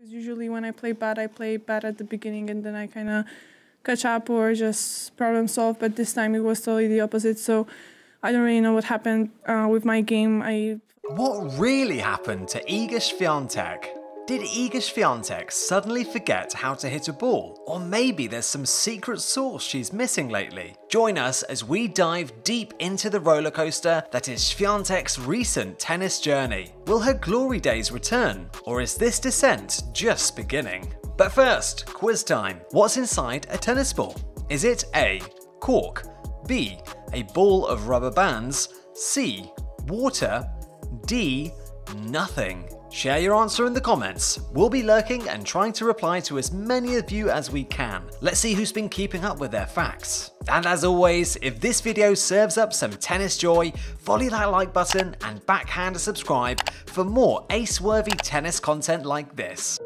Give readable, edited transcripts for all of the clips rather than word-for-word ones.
Usually when I play bad at the beginning and then I kind of catch up or just problem solve, but this time it was totally the opposite, so I don't really know what happened with my game. What really happened to Iga Swiatek? Did Iga Swiatek suddenly forget how to hit a ball? Or maybe there's some secret sauce she's missing lately? Join us as we dive deep into the roller coaster that is Swiatek's recent tennis journey. Will her glory days return? Or is this descent just beginning? But first, quiz time. What's inside a tennis ball? Is it A, cork, B, a ball of rubber bands, C, water, D, nothing? Share your answer in the comments. We'll be lurking and trying to reply to as many of you as we can. Let's see who's been keeping up with their facts. And as always, if this video serves up some tennis joy, volley that like button and backhand a subscribe for more ace-worthy tennis content like this.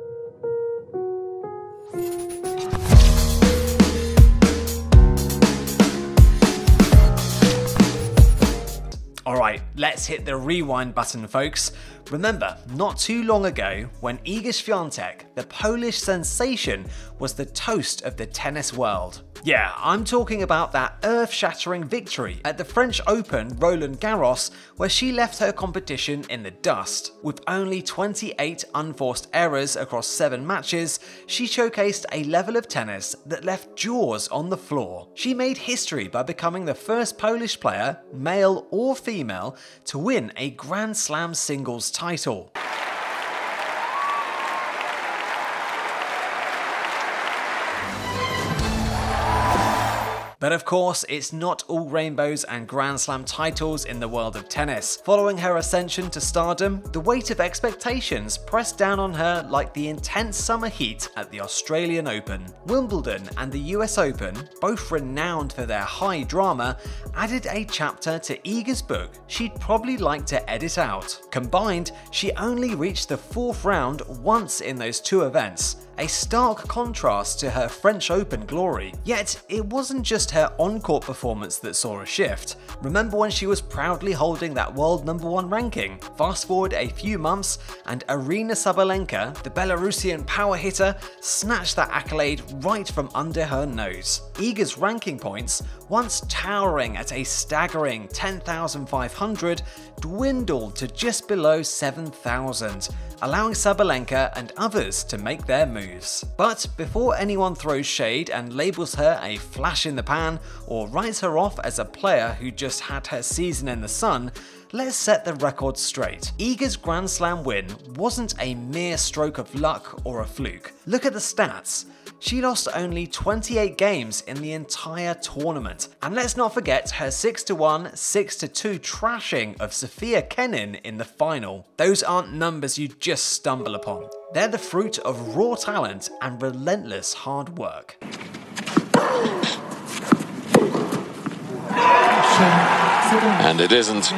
Alright, let's hit the rewind button, folks. Remember, not too long ago, when Iga Swiatek, the Polish sensation, was the toast of the tennis world. Yeah, I'm talking about that earth-shattering victory at the French Open Roland Garros, where she left her competition in the dust. With only 28 unforced errors across 7 matches, she showcased a level of tennis that left jaws on the floor. She made history by becoming the first Polish player, male or female, to win a Grand Slam singles title. But of course, it's not all rainbows and Grand Slam titles in the world of tennis. Following her ascension to stardom, the weight of expectations pressed down on her like the intense summer heat at the Australian Open. Wimbledon and the US Open, both renowned for their high drama, added a chapter to Iga's book she'd probably like to edit out. Combined, she only reached the 4th round once in those 2 events, a stark contrast to her French Open glory. Yet, it wasn't just her on-court performance that saw a shift. Remember when she was proudly holding that world #1 ranking? Fast forward a few months and Aryna Sabalenka, the Belarusian power hitter, snatched that accolade right from under her nose. Iga's ranking points, once towering at a staggering 10,500, dwindled to just below 7,000, allowing Sabalenka and others to make their moves. But before anyone throws shade and labels her a flash in the pan or writes her off as a player who just had her season in the sun, let's set the record straight. Iga's Grand Slam win wasn't a mere stroke of luck or a fluke. Look at the stats. She lost only 28 games in the entire tournament. And let's not forget her 6-1, 6-2 trashing of Sofia Kenin in the final. Those aren't numbers you just stumble upon. They're the fruit of raw talent and relentless hard work. And it isn't.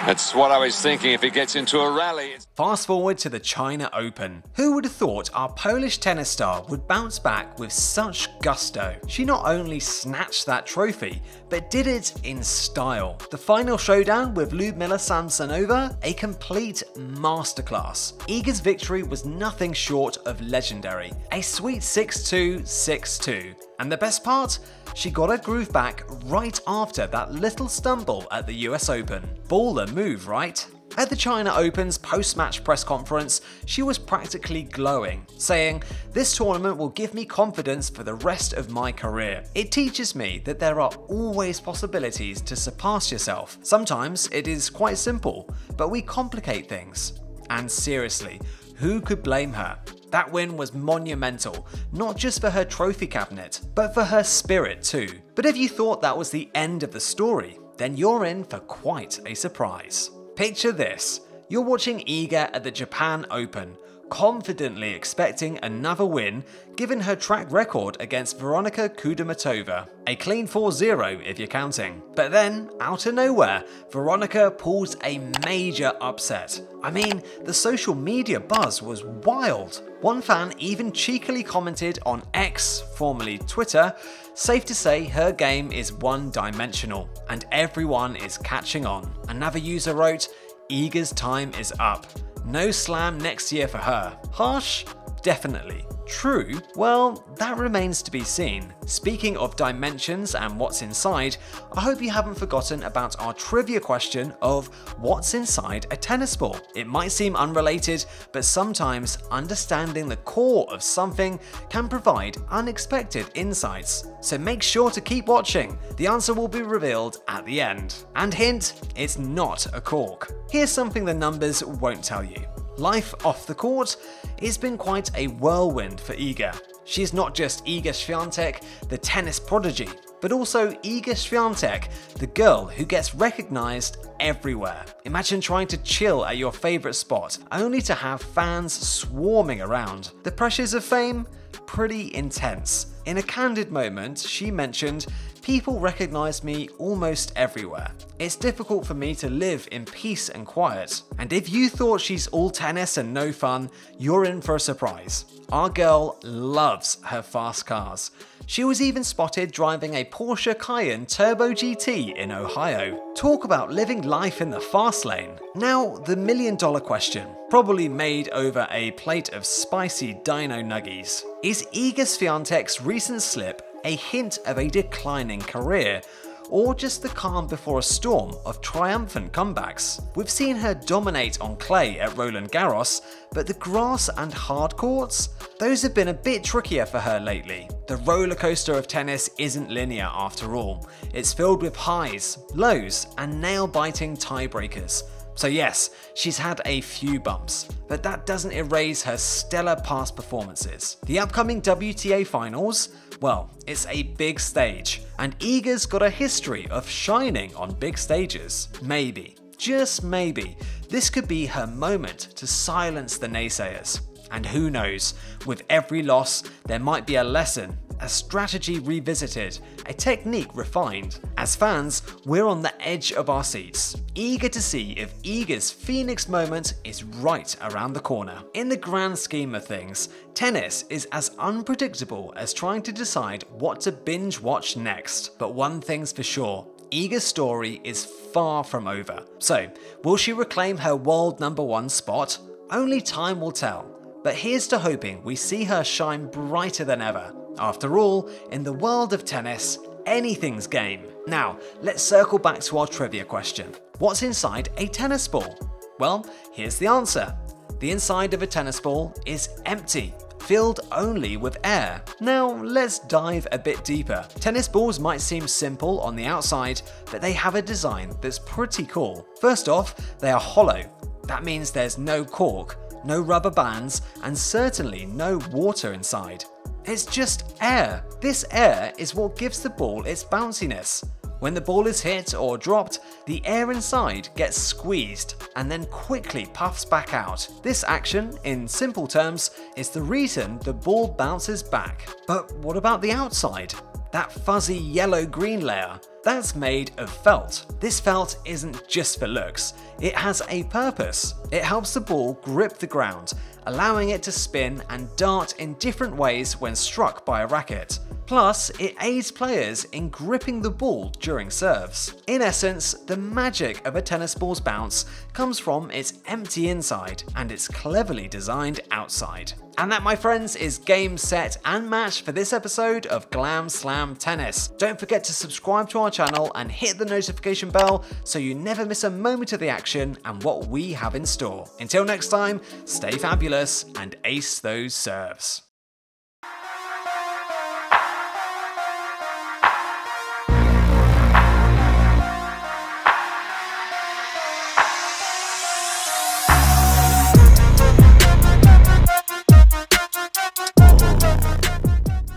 That's what I was thinking if he gets into a rally. Fast forward to the China Open. Who would have thought our Polish tennis star would bounce back with such gusto? She not only snatched that trophy, but did it in style. The final showdown with Lyudmila Samsonova, a complete masterclass. Iga's victory was nothing short of legendary. A sweet 6-2, 6-2. And the best part? She got her groove back right after that little stumble at the US Open. Baller move, right? At the China Open's post-match press conference, she was practically glowing, saying, "This tournament will give me confidence for the rest of my career. It teaches me that there are always possibilities to surpass yourself. Sometimes it is quite simple, but we complicate things." And seriously, who could blame her? That win was monumental, not just for her trophy cabinet, but for her spirit too. But if you thought that was the end of the story, then you're in for quite a surprise. Picture this, you're watching Iga at the Japan Open, confidently expecting another win given her track record against Veronika Kudermetova. A clean 4-0 if you're counting. But then, out of nowhere, Veronika pulls a major upset. I mean, the social media buzz was wild. One fan even cheekily commented on X, formerly Twitter, "Safe to say her game is one-dimensional, and everyone is catching on." Another user wrote, "Iga's time is up. No slam next year for her." Harsh? definitely. True? Well, that remains to be seen. Speaking of dimensions and what's inside, I hope you haven't forgotten about our trivia question of what's inside a tennis ball. It might seem unrelated, but sometimes understanding the core of something can provide unexpected insights. So make sure to keep watching. The answer will be revealed at the end. And hint, it's not a cork. Here's something the numbers won't tell you. Life off the court has been quite a whirlwind for Iga. She's not just Iga Swiatek, the tennis prodigy, but also Iga Swiatek, the girl who gets recognized everywhere. Imagine trying to chill at your favorite spot, only to have fans swarming around. The pressures of fame? Pretty intense. In a candid moment, she mentioned, "People recognize me almost everywhere. It's difficult for me to live in peace and quiet." And if you thought she's all tennis and no fun, you're in for a surprise. Our girl loves her fast cars. She was even spotted driving a Porsche Cayenne Turbo GT in Ohio. Talk about living life in the fast lane. Now, the million-dollar question, probably made over a plate of spicy dino nuggies. Is Iga Swiatek's recent slip a hint of a declining career, or just the calm before a storm of triumphant comebacks? We've seen her dominate on clay at Roland Garros, but the grass and hard courts? Those have been a bit trickier for her lately. The roller coaster of tennis isn't linear after all. It's filled with highs, lows, and nail-biting tiebreakers. So yes, she's had a few bumps, but that doesn't erase her stellar past performances. The upcoming WTA finals? Well, it's a big stage, and Iga's got a history of shining on big stages. Maybe, just maybe, this could be her moment to silence the naysayers. And who knows, with every loss, there might be a lesson, a strategy revisited, a technique refined. As fans, we're on the edge of our seats, eager to see if Iga's Phoenix moment is right around the corner. In the grand scheme of things, tennis is as unpredictable as trying to decide what to binge watch next. But one thing's for sure, Iga's story is far from over. So, will she reclaim her world #1 spot? Only time will tell. But here's to hoping we see her shine brighter than ever. After all, in the world of tennis, anything's game. Now, let's circle back to our trivia question. What's inside a tennis ball? Well, here's the answer. The inside of a tennis ball is empty, filled only with air. Now, let's dive a bit deeper. Tennis balls might seem simple on the outside, but they have a design that's pretty cool. First off, they are hollow. That means there's no cork, no rubber bands, and certainly no water inside. It's just air. This air is what gives the ball its bounciness. When the ball is hit or dropped, the air inside gets squeezed and then quickly puffs back out. This action, in simple terms, is the reason the ball bounces back. But what about the outside? That fuzzy yellow-green layer? That's made of felt. This felt isn't just for looks, it has a purpose. It helps the ball grip the ground, allowing it to spin and dart in different ways when struck by a racket. Plus, it aids players in gripping the ball during serves. In essence, the magic of a tennis ball's bounce comes from its empty inside and its cleverly designed outside. And that, my friends, is game, set, and match for this episode of Glam Slam Tennis. Don't forget to subscribe to our channel and hit the notification bell so you never miss a moment of the action and what we have in store. Until next time, stay fabulous and ace those serves.